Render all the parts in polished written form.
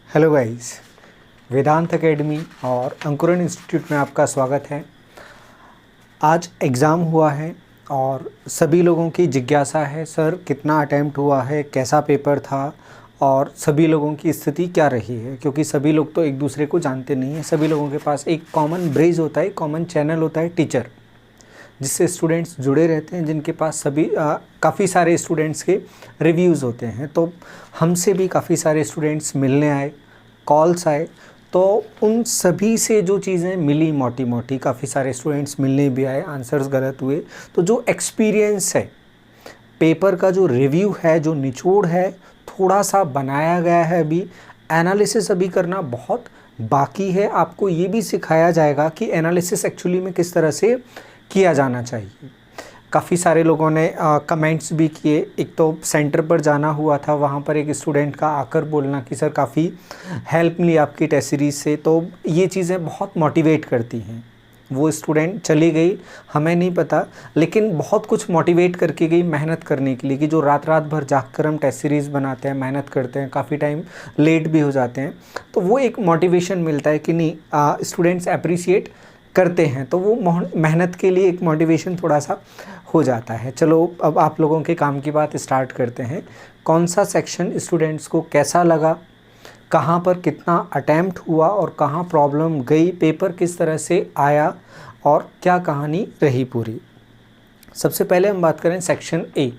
Hello guys, वेदांत academy और अंकुरन institute में आपका स्वागत है। आज एग्ज़ाम हुआ है और सभी लोगों की जिज्ञासा है, सर कितना अटेम्प्ट हुआ है, कैसा पेपर था और सभी लोगों की स्थिति क्या रही है, क्योंकि सभी लोग तो एक दूसरे को जानते नहीं हैं। सभी लोगों के पास एक कॉमन ब्रिज होता है, कॉमन चैनल होता है टीचर, जिससे स्टूडेंट्स जुड़े रहते हैं, जिनके पास सभी काफ़ी सारे स्टूडेंट्स के रिव्यूज़ होते हैं। तो हमसे भी काफ़ी सारे स्टूडेंट्स मिलने आए, कॉल्स आए, तो उन सभी से जो चीज़ें मिली मोटी मोटी, काफ़ी सारे स्टूडेंट्स मिलने भी आए, आंसर्स गलत हुए, तो जो एक्सपीरियंस है, पेपर का जो रिव्यू है, जो निचोड़ है, थोड़ा सा बनाया गया है। अभी एनालिसिस अभी करना बहुत बाकी है। आपको ये भी सिखाया जाएगा कि एनालिसिस एक्चुअली में किस तरह से किया जाना चाहिए। काफ़ी सारे लोगों ने कमेंट्स भी किए। एक तो सेंटर पर जाना हुआ था, वहाँ पर एक स्टूडेंट का आकर बोलना कि सर काफ़ी हेल्प मिली आपकी टेस्ट सीरीज़ से, तो ये चीज़ें बहुत मोटिवेट करती हैं। वो स्टूडेंट चली गई, हमें नहीं पता, लेकिन बहुत कुछ मोटिवेट करके गई मेहनत करने के लिए, कि जो रात रात भर जाग कर हम टेस्ट सीरीज़ बनाते हैं, मेहनत करते हैं, काफ़ी टाइम लेट भी हो जाते हैं, तो वो एक मोटिवेशन मिलता है कि नहीं, स्टूडेंट्स अप्रिशिएट करते हैं, तो वो मेहनत के लिए एक मोटिवेशन थोड़ा सा हो जाता है। चलो अब आप लोगों के काम की बात स्टार्ट करते हैं। कौन सा सेक्शन स्टूडेंट्स को कैसा लगा, कहाँ पर कितना अटेम्प्ट हुआ और कहाँ प्रॉब्लम गई, पेपर किस तरह से आया और क्या कहानी रही पूरी। सबसे पहले हम बात करें सेक्शन ए,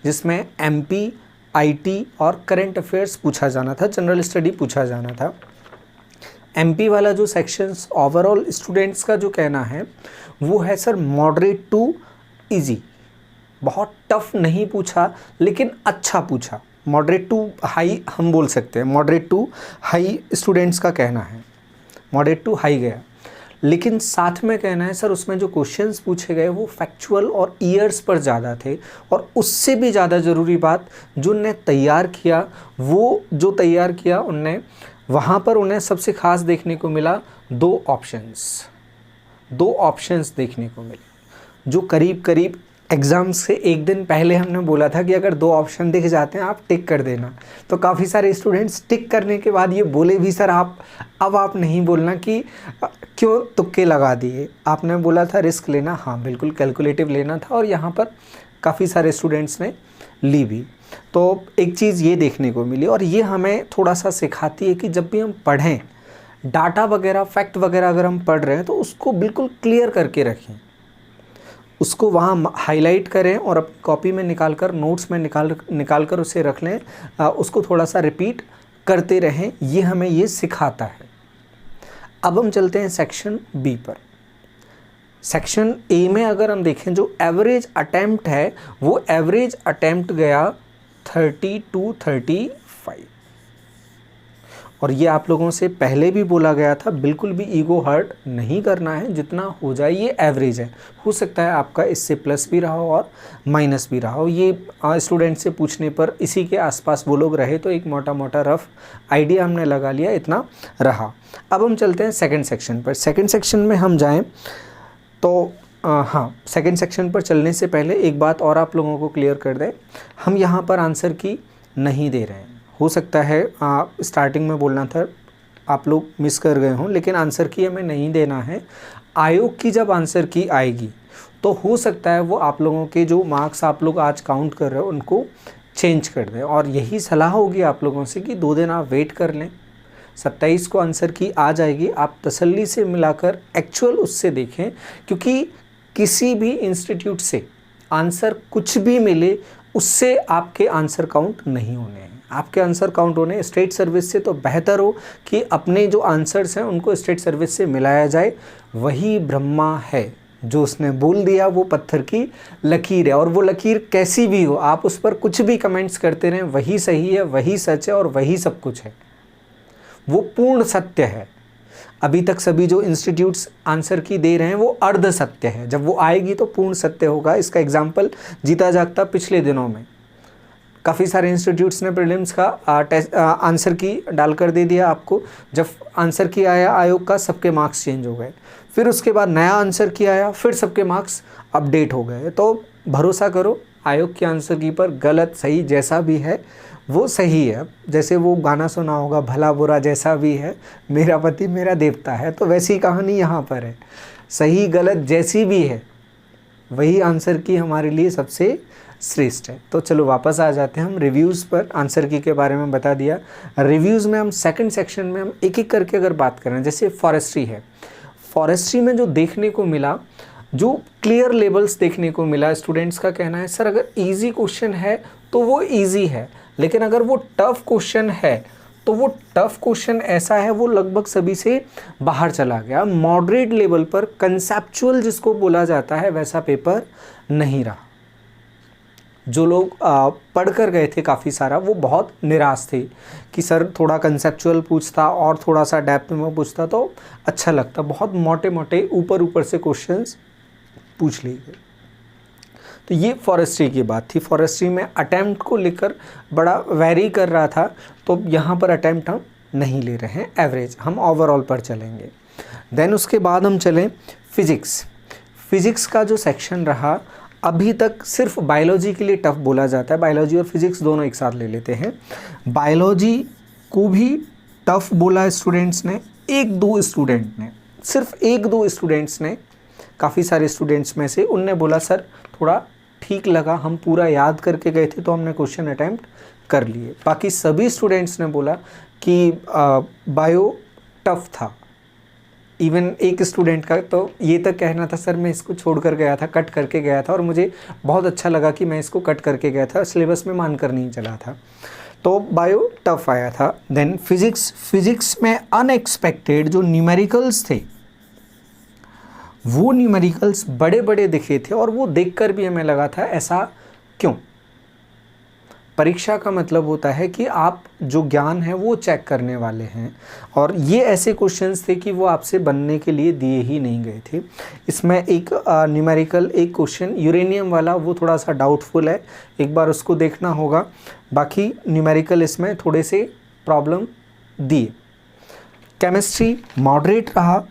जिसमें एमपी, आईटी और करंट अफेयर्स पूछा जाना था, जनरल स्टडी पूछा जाना था। एमपी वाला जो सेक्शंस ओवरऑल स्टूडेंट्स का जो कहना है वो है सर मॉडरेट टू इजी, बहुत टफ नहीं पूछा लेकिन अच्छा पूछा। मॉडरेट टू हाई हम बोल सकते हैं, मॉडरेट टू हाई स्टूडेंट्स का कहना है, मॉडरेट टू हाई गया। लेकिन साथ में कहना है सर उसमें जो क्वेश्चंस पूछे गए वो फैक्चुअल और ईयर्स पर ज़्यादा थे, और उससे भी ज़्यादा ज़रूरी बात, जो उनने तैयार किया, वो जो तैयार किया उनने, वहाँ पर उन्हें सबसे ख़ास देखने को मिला दो ऑप्शंस देखने को मिले, जो करीब करीब एग्ज़ाम से एक दिन पहले हमने बोला था कि अगर दो ऑप्शन दिख जाते हैं आप टिक कर देना। तो काफ़ी सारे स्टूडेंट्स टिक करने के बाद ये बोले भी सर आप नहीं बोलना कि क्यों तुक्के लगा दिए, आपने बोला था रिस्क लेना। हाँ बिल्कुल, कैलकुलेटिव लेना था, और यहाँ पर काफ़ी सारे स्टूडेंट्स ने ली भी। तो एक चीज़ ये देखने को मिली, और ये हमें थोड़ा सा सिखाती है कि जब भी हम पढ़ें, डाटा वगैरह, फैक्ट वगैरह अगर हम पढ़ रहे हैं तो उसको बिल्कुल क्लियर करके रखें, उसको वहाँ हाईलाइट करें और अपनी कॉपी में निकाल कर, नोट्स में निकाल कर उसे रख लें, उसको थोड़ा सा रिपीट करते रहें। ये हमें ये सिखाता है। अब हम चलते हैं सेक्शन बी पर। सेक्शन ए में अगर हम देखें, जो एवरेज अटेम्प्ट है वो एवरेज अटेम्प्ट गया 30 to 35, और ये आप लोगों से पहले भी बोला गया था, बिल्कुल भी ईगो हर्ट नहीं करना है, जितना हो जाए ये एवरेज है। हो सकता है आपका इससे प्लस भी रहा हो और माइनस भी रहा हो। ये स्टूडेंट से पूछने पर इसी के आसपास वो लोग रहे, तो एक मोटा मोटा रफ आइडिया हमने लगा लिया, इतना रहा। अब हम चलते हैं सेकेंड सेक्शन पर। सेकेंड सेक्शन में हम जाएँ तो हाँ, सेकेंड सेक्शन पर चलने से पहले एक बात और आप लोगों को क्लियर कर दें, हम यहाँ पर आंसर की नहीं दे रहे हैं। हो सकता है स्टार्टिंग में बोलना था, आप लोग मिस कर गए हों, लेकिन आंसर की हमें नहीं देना है। आयोग की जब आंसर की आएगी तो हो सकता है वो आप लोगों के जो मार्क्स आप लोग आज काउंट कर रहे हो उनको चेंज कर दें, और यही सलाह होगी आप लोगों से कि 2 दिन आप वेट कर लें। 27 को आंसर की आ जाएगी, आप तसल्ली से मिलाकर एक्चुअल उससे देखें, क्योंकि किसी भी इंस्टीट्यूट से आंसर कुछ भी मिले उससे आपके आंसर काउंट नहीं होने हैं। आपके आंसर काउंट होने स्टेट सर्विस से, तो बेहतर हो कि अपने जो आंसर्स हैं उनको स्टेट सर्विस से मिलाया जाए। वही ब्रह्मा है, जो उसने बोल दिया वो पत्थर की लकीर है, और वो लकीर कैसी भी हो आप उस पर कुछ भी कमेंट्स करते रहें, वही सही है, वही सच है और वही सब कुछ है, वो पूर्ण सत्य है। अभी तक सभी जो इंस्टीट्यूट्स आंसर की दे रहे हैं वो अर्ध सत्य है, जब वो आएगी तो पूर्ण सत्य होगा। इसका एग्जाम्पल जीता जागता पिछले दिनों में काफ़ी सारे इंस्टीट्यूट्स ने प्रीलिम्स का आंसर की डालकर दे दिया आपको। जब आंसर की आया आयोग का, सबके मार्क्स चेंज हो गए, फिर उसके बाद नया आंसर की आया, फिर सबके मार्क्स अपडेट हो गए। तो भरोसा करो आयोग की आंसर की पर, गलत सही जैसा भी है वो सही है। जैसे वो गाना सुना होगा, भला बुरा जैसा भी है मेरा पति मेरा देवता है, तो वैसी कहानी यहाँ पर है। सही गलत जैसी भी है वही आंसर की हमारे लिए सबसे श्रेष्ठ है। तो चलो वापस आ जाते हैं हम रिव्यूज़ पर। आंसर की के बारे में बता दिया। रिव्यूज़ में हम सेकंड सेक्शन में हम एक एक करके अगर बात करें, जैसे फॉरेस्ट्री है, फॉरेस्ट्री में जो देखने को मिला, जो क्लियर लेबल्स देखने को मिला, स्टूडेंट्स का कहना है सर अगर इजी क्वेश्चन है तो वो इजी है, लेकिन अगर वो टफ क्वेश्चन है तो वो टफ क्वेश्चन ऐसा है वो लगभग सभी से बाहर चला गया। मॉडरेट लेवल पर कंसेप्चुअल जिसको बोला जाता है वैसा पेपर नहीं रहा। जो लोग पढ़ कर गए थे काफ़ी सारा, वो बहुत निराश थे कि सर थोड़ा कंसेप्चुअल पूछता और थोड़ा सा डेप्थ में पूछता तो अच्छा लगता। बहुत मोटे मोटे ऊपर ऊपर से क्वेश्चंस पूछ लिए गए। तो ये फॉरेस्ट्री की बात थी। फॉरेस्ट्री में अटैम्प्ट को लेकर बड़ा वेरी कर रहा था, तो यहाँ पर अटैम्प्ट हम नहीं ले रहे हैं, एवरेज हम ओवरऑल पर चलेंगे। देन उसके बाद हम चलें फिज़िक्स। फिज़िक्स का जो सेक्शन रहा, अभी तक सिर्फ बायोलॉजी के लिए टफ बोला जाता है, बायोलॉजी और फिज़िक्स दोनों एक साथ ले लेते हैं। बायोलॉजी को भी टफ बोला स्टूडेंट्स ने, एक दो स्टूडेंट ने, सिर्फ एक दो स्टूडेंट्स ने, काफ़ी सारे स्टूडेंट्स में से उनने बोला सर थोड़ा ठीक लगा, हम पूरा याद करके गए थे तो हमने क्वेश्चन अटैम्प्ट कर लिए। बाकी सभी स्टूडेंट्स ने बोला कि बायो टफ था। इवन एक स्टूडेंट का तो ये तक कहना था सर मैं इसको छोड़ कर गया था, कट करके गया था और मुझे बहुत अच्छा लगा कि मैं इसको कट करके गया था, सिलेबस में मानकर नहीं चला था। तो बायो टफ आया था। देन फिज़िक्स में अनएक्सपेक्टेड जो न्यूमेरिकल्स थे, वो न्यूमेरिकल्स बड़े बड़े दिखे थे और वो देखकर भी हमें लगा था ऐसा क्यों। परीक्षा का मतलब होता है कि आप जो ज्ञान है वो चेक करने वाले हैं, और ये ऐसे क्वेश्चंस थे कि वो आपसे बनने के लिए दिए ही नहीं गए थे। इसमें एक न्यूमेरिकल एक क्वेश्चन यूरेनियम वाला वो थोड़ा सा डाउटफुल है, एक बार उसको देखना होगा। बाकी न्यूमेरिकल इसमें थोड़े से प्रॉब्लम दिए। केमिस्ट्री मॉडरेट रहा,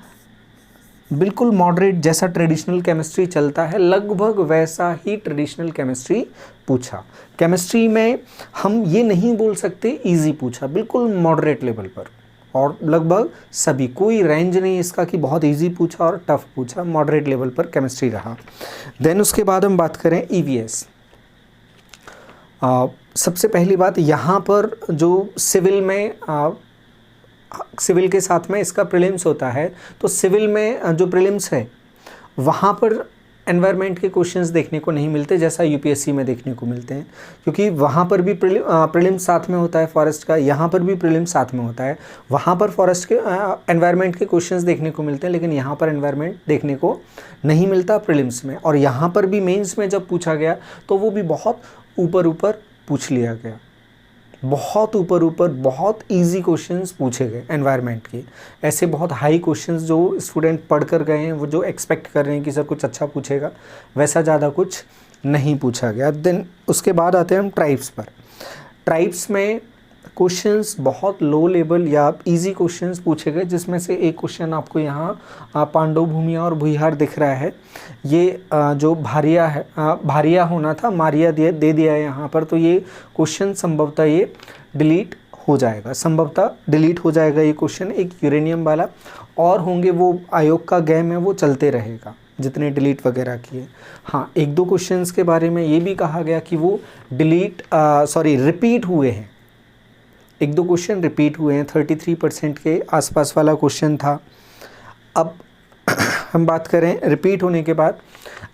बिल्कुल मॉडरेट, जैसा ट्रेडिशनल केमिस्ट्री चलता है लगभग वैसा ही ट्रेडिशनल केमिस्ट्री पूछा। केमिस्ट्री में हम ये नहीं बोल सकते इजी पूछा, बिल्कुल मॉडरेट लेवल पर, और लगभग सभी, कोई रेंज नहीं इसका कि बहुत इजी पूछा और टफ पूछा, मॉडरेट लेवल पर केमिस्ट्री रहा। देन उसके बाद हम बात करें ईवीएस। सबसे पहली बात यहाँ पर जो सिविल में सिविल के साथ में इसका प्रीलिम्स होता है, तो सिविल में जो प्रीलिम्स है वहाँ पर एनवायरनमेंट के क्वेश्चंस देखने को नहीं मिलते जैसा यूपीएससी में देखने को मिलते हैं, क्योंकि वहाँ पर भी प्रीलिम्स साथ में होता है फॉरेस्ट का, यहाँ पर भी प्रीलिम्स साथ में होता है। वहाँ पर फॉरेस्ट के एनवायरनमेंट के क्वेश्चंस देखने को मिलते हैं, लेकिन यहाँ पर एनवायरनमेंट देखने को नहीं मिलता प्रीलिम्स में। और यहाँ पर भी मेंस में जब पूछा गया तो वो भी बहुत ऊपर ऊपर पूछ लिया गया, बहुत ऊपर ऊपर बहुत इजी क्वेश्चंस पूछे गए एनवायरनमेंट के। ऐसे बहुत हाई क्वेश्चंस जो स्टूडेंट पढ़ कर गए हैं, वो जो एक्सपेक्ट कर रहे हैं कि सर कुछ अच्छा पूछेगा, वैसा ज़्यादा कुछ नहीं पूछा गया। देन उसके बाद आते हैं हम ट्राइब्स पर। ट्राइब्स में क्वेश्चंस बहुत लो लेवल या इजी क्वेश्चंस पूछे गए, जिसमें से एक क्वेश्चन आपको यहाँ पांडव भूमिया और भुइहार दिख रहा है। ये जो भारिया है, भारिया होना था, मारिया दे दिया है यहाँ पर, तो ये क्वेश्चन संभवतः ये डिलीट हो जाएगा, संभवतः डिलीट हो जाएगा ये क्वेश्चन। एक यूरेनियम वाला और होंगे, वो आयोग का गेम है, वो चलते रहेगा जितने डिलीट वगैरह किए। हाँ, एक दो क्वेश्चंस के बारे में ये भी कहा गया कि वो रिपीट हुए हैं, एक दो क्वेश्चन रिपीट हुए हैं, 33% के आसपास वाला क्वेश्चन था। अब हम बात करें रिपीट होने के बाद,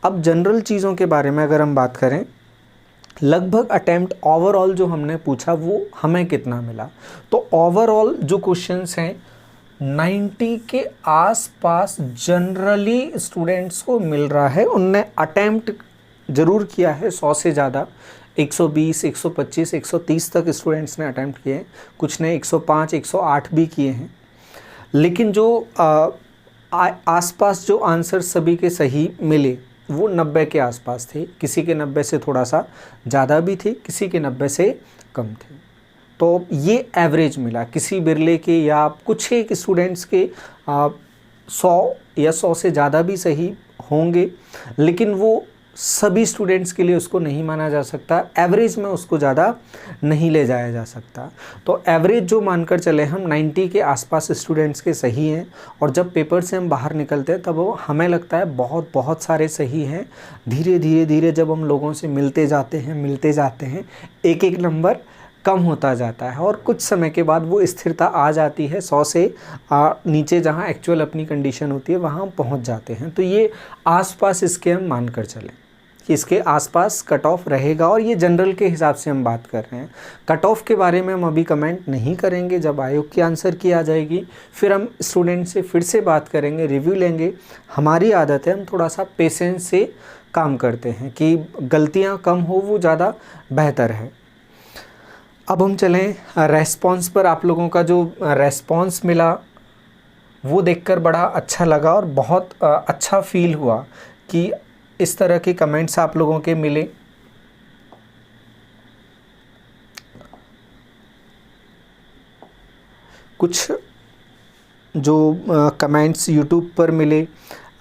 अब जनरल चीज़ों के बारे में अगर हम बात करें, लगभग अटेम्प्ट ओवरऑल जो हमने पूछा वो हमें कितना मिला, तो ओवरऑल जो क्वेश्चंस हैं 90 के आसपास जनरली स्टूडेंट्स को मिल रहा है। उनने अटेम्प्ट ज़रूर किया है 100 से ज़्यादा, 120, 125, 130 तक स्टूडेंट्स ने अटैम्प्ट किए हैं, कुछ ने 105, 108 भी किए हैं। लेकिन जो आसपास जो आंसर सभी के सही मिले वो 90 के आसपास थे, किसी के 90 से थोड़ा सा ज़्यादा भी थे, किसी के 90 से कम थे। तो ये एवरेज मिला, किसी बिरले के या कुछ एक स्टूडेंट्स के 100 या 100 से ज़्यादा भी सही होंगे, लेकिन वो सभी स्टूडेंट्स के लिए उसको नहीं माना जा सकता, एवरेज में उसको ज़्यादा नहीं ले जाया जा सकता। तो एवरेज जो मानकर चले हम 90 के आसपास स्टूडेंट्स के सही हैं, और जब पेपर से हम बाहर निकलते हैं तब वो हमें लगता है बहुत बहुत सारे सही हैं। धीरे धीरे धीरे जब हम लोगों से मिलते जाते हैं एक एक नंबर कम होता जाता है, और कुछ समय के बाद वो स्थिरता आ जाती है, 100 से नीचे जहाँ एक्चुअल अपनी कंडीशन होती है वहाँ हम पहुँच जाते हैं। तो ये आसपास इसके हम मान कर चलें कि इसके आसपास कट ऑफ रहेगा, और ये जनरल के हिसाब से हम बात कर रहे हैं। कट ऑफ के बारे में हम अभी कमेंट नहीं करेंगे, जब आयोग की आंसर की आ जाएगी फिर हम स्टूडेंट से फिर से बात करेंगे, रिव्यू लेंगे। हमारी आदत है हम थोड़ा सा पेशेंस से काम करते हैं कि गलतियाँ कम हो, वो ज़्यादा बेहतर है। अब हम चलें रेस्पॉन्स पर। आप लोगों का जो रेस्पॉन्स मिला वो देखकर बड़ा अच्छा लगा, और बहुत अच्छा फील हुआ कि इस तरह के कमेंट्स आप लोगों के मिले। कुछ जो कमेंट्स यूट्यूब पर मिले,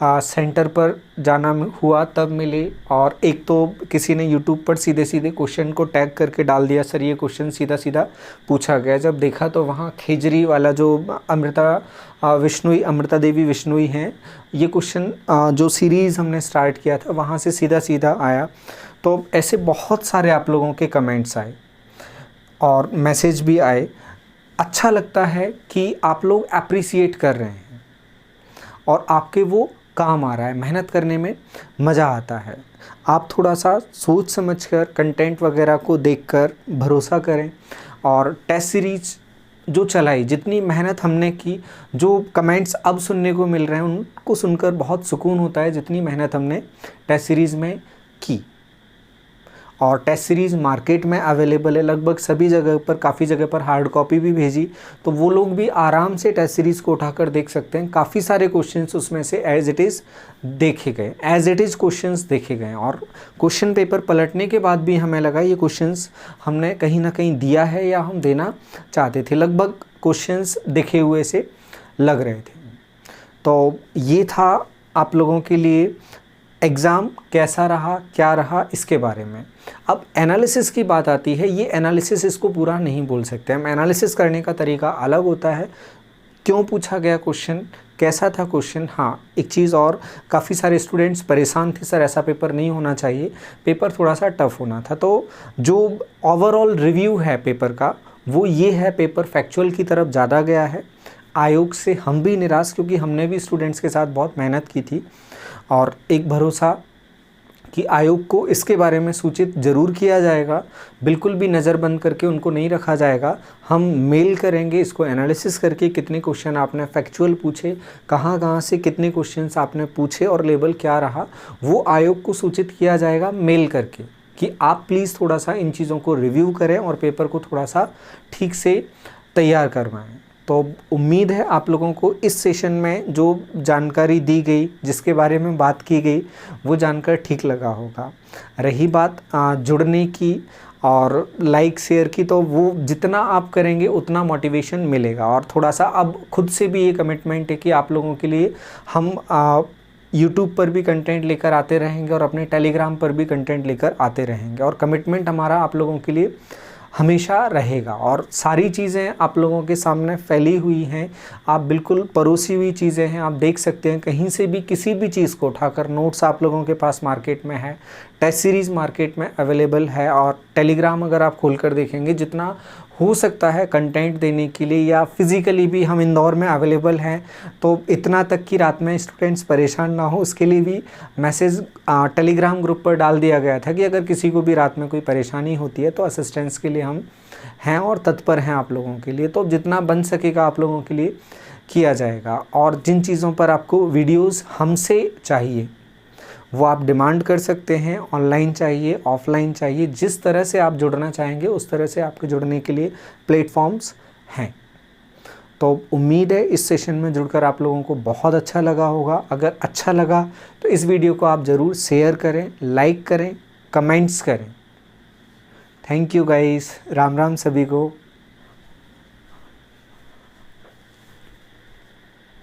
सेंटर पर जाना हुआ तब मिले, और एक तो किसी ने यूट्यूब पर सीधे सीधे क्वेश्चन को टैग करके डाल दिया, सर ये क्वेश्चन सीधा सीधा पूछा गया। जब देखा तो वहाँ खेजरी वाला जो अमृता देवी विश्नोई हैं, ये क्वेश्चन जो सीरीज़ हमने स्टार्ट किया था वहाँ से सीधा सीधा आया। तो ऐसे बहुत सारे आप लोगों के कमेंट्स आए और मैसेज भी आए। अच्छा लगता है कि आप लोग अप्रिसिएट कर रहे हैं और आपके वो काम आ रहा है, मेहनत करने में मज़ा आता है। आप थोड़ा सा सोच समझकर कंटेंट वगैरह को देखकर भरोसा करें, और टेस्ट सीरीज जो चलाई, जितनी मेहनत हमने की, जो कमेंट्स अब सुनने को मिल रहे हैं उनको सुनकर बहुत सुकून होता है, जितनी मेहनत हमने टेस्ट सीरीज़ में की। और टेस्ट सीरीज़ मार्केट में अवेलेबल है लगभग सभी जगह पर, काफ़ी जगह पर हार्ड कॉपी भी भेजी, तो वो लोग भी आराम से टेस्ट सीरीज़ को उठाकर देख सकते हैं। काफ़ी सारे क्वेश्चंस उसमें से एज इट इज़ देखे गए, एज इट इज़ क्वेश्चंस देखे गए, और क्वेश्चन पेपर पलटने के बाद भी हमें लगा ये क्वेश्चंस हमने कहीं ना कहीं दिया है या हम देना चाहते थे। लगभग क्वेश्चंस देखे हुए से लग रहे थे। तो ये था आप लोगों के लिए एग्ज़ाम कैसा रहा, क्या रहा, इसके बारे में। अब एनालिसिस की बात आती है। ये एनालिसिस इसको पूरा नहीं बोल सकते हम, एनालिसिस करने का तरीका अलग होता है। क्यों पूछा गया क्वेश्चन, कैसा था क्वेश्चन। हाँ, एक चीज़ और, काफ़ी सारे स्टूडेंट्स परेशान थे, सर ऐसा पेपर नहीं होना चाहिए, पेपर थोड़ा सा टफ होना था। तो जो ओवरऑल रिव्यू है पेपर का वो ये है, पेपर फैक्चुअल की तरफ ज़्यादा गया है। आयोग से हम भी निराश, क्योंकि हमने भी स्टूडेंट्स के साथ बहुत मेहनत की थी, और एक भरोसा कि आयोग को इसके बारे में सूचित ज़रूर किया जाएगा, बिल्कुल भी नज़र बंद करके उनको नहीं रखा जाएगा। हम मेल करेंगे इसको एनालिसिस करके, कितने क्वेश्चन आपने फैक्चुअल पूछे, कहाँ कहाँ से कितने क्वेश्चंस आपने पूछे और लेवल क्या रहा, वो आयोग को सूचित किया जाएगा मेल करके कि आप प्लीज़ थोड़ा सा इन चीज़ों को रिव्यू करें और पेपर को थोड़ा सा ठीक से तैयार करवाएँ। तो उम्मीद है आप लोगों को इस सेशन में जो जानकारी दी गई, जिसके बारे में बात की गई, वो जानकर ठीक लगा होगा। रही बात जुड़ने की और लाइक शेयर की, तो वो जितना आप करेंगे उतना मोटिवेशन मिलेगा। और थोड़ा सा अब खुद से भी ये कमिटमेंट है कि आप लोगों के लिए हम यूट्यूब पर भी कंटेंट लेकर आते रहेंगे और अपने टेलीग्राम पर भी कंटेंट लेकर आते रहेंगे, और कमिटमेंट हमारा आप लोगों के लिए हमेशा रहेगा। और सारी चीज़ें आप लोगों के सामने फैली हुई हैं, आप बिल्कुल परोसी हुई चीज़ें हैं, आप देख सकते हैं कहीं से भी किसी भी चीज़ को उठाकर। नोट्स आप लोगों के पास मार्केट में है, टेस्ट सीरीज़ मार्केट में अवेलेबल है, और टेलीग्राम अगर आप खोलकर देखेंगे जितना हो सकता है कंटेंट देने के लिए, या फिज़िकली भी हम इंदौर में अवेलेबल हैं, तो इतना तक कि रात में स्टूडेंट्स परेशान ना हो उसके लिए भी मैसेज टेलीग्राम ग्रुप पर डाल दिया गया था कि अगर किसी को भी रात में कोई परेशानी होती है तो असिस्टेंस के लिए हम हैं और तत्पर हैं आप लोगों के लिए। तो जितना बन सकेगा आप लोगों के लिए किया जाएगा। और जिन चीज़ों पर आपको वीडियोज़ हमसे चाहिए वो आप डिमांड कर सकते हैं, ऑनलाइन चाहिए, ऑफलाइन चाहिए, जिस तरह से आप जुड़ना चाहेंगे उस तरह से आपके जुड़ने के लिए प्लेटफॉर्म्स हैं। तो उम्मीद है इस सेशन में जुड़कर आप लोगों को बहुत अच्छा लगा होगा। अगर अच्छा लगा तो इस वीडियो को आप ज़रूर शेयर करें, लाइक करें, कमेंट्स करें। Thank you guys, Ram Ram सभी को।